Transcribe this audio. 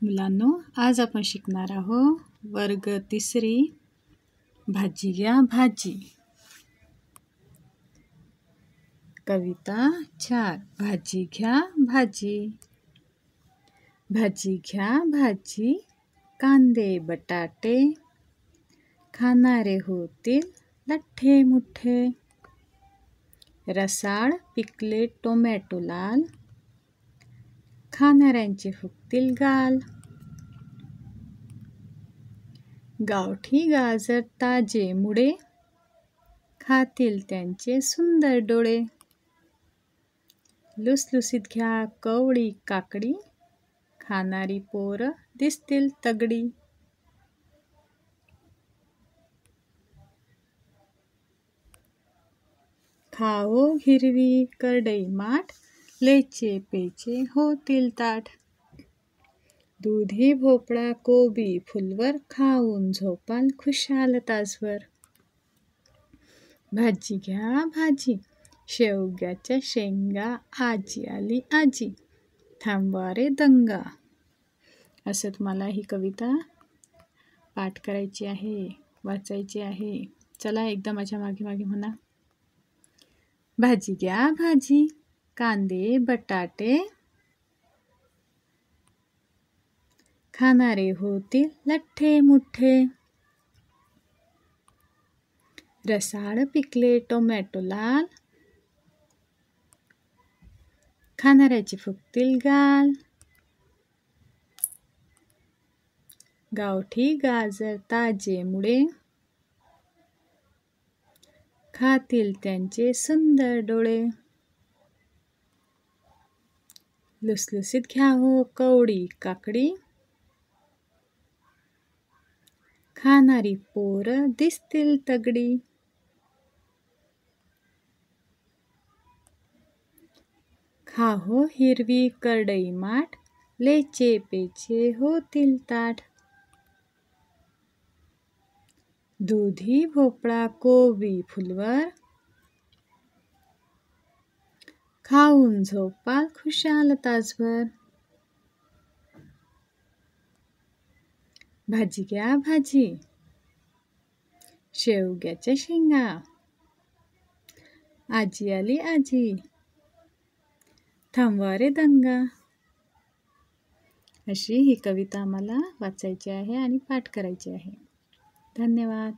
मुलांनो, आज आपण शिकणार आहोत वर्ग तिसरी भाजी घ्या भाजी. कविता 4. भाजी घ्या भाजी. भाजी घ्या भाजी, कांदे बटाटे खाणारे होतील लठ्ठे मुठ्ठे. रसाळ पिकले टोमॅटो लाल, खाणाऱ्यांचे फुगतील गाल. गावठी गाजर ताजे मुळे, खातील त्यांचे सुंदर डोळे. लुसलुसीत घ्या कवळी काकडी, खाणारी पोरं दिसतील तगडी. खाओ हिरवी करडई माठ, लेचे पेचे होतील ताठ. दुधी भोपळा कोबी फुलवर, खाऊन झोपाल खुशाल तासभर. भाजी घ्या भाजी, शेवग्याच्या शेंगा आजी आली आजी, थांबवा रे दंगा. असं तुम्हाला ही कविता पाठ करायची आहे, वाचायची आहे. चला एकदा माझ्या मागे मागे म्हणा. भाजी घ्या भाजी, कांदे बटाटे खाणारे होतील लठ्ठे मुठ्ठे. रसाळ पिकले टोमॅटो लाल, खाणाऱ्याचे फुगतील गाल. गावठी गाजर ताजे मुळे, खातील त्यांचे सुंदर डोळे. लुसलुसीत घ्या हो कवळी काकडी, खाणारी पोरं दिसतील तगडी. खाहो हिरवी करडई माठ, लेचे पेचे होतील ताठ. दुधी भोपळा कोबी फुलवर, खाऊन झोपाल खुशाल तासभर. भाजी घ्या भाजी, शेवग्याच्या शेंगा आजी आली आजी, थांबवा रे दंगा. अशी ही कविता आम्हाला वाचायची आहे आणि पाठ करायची आहे. धन्यवाद.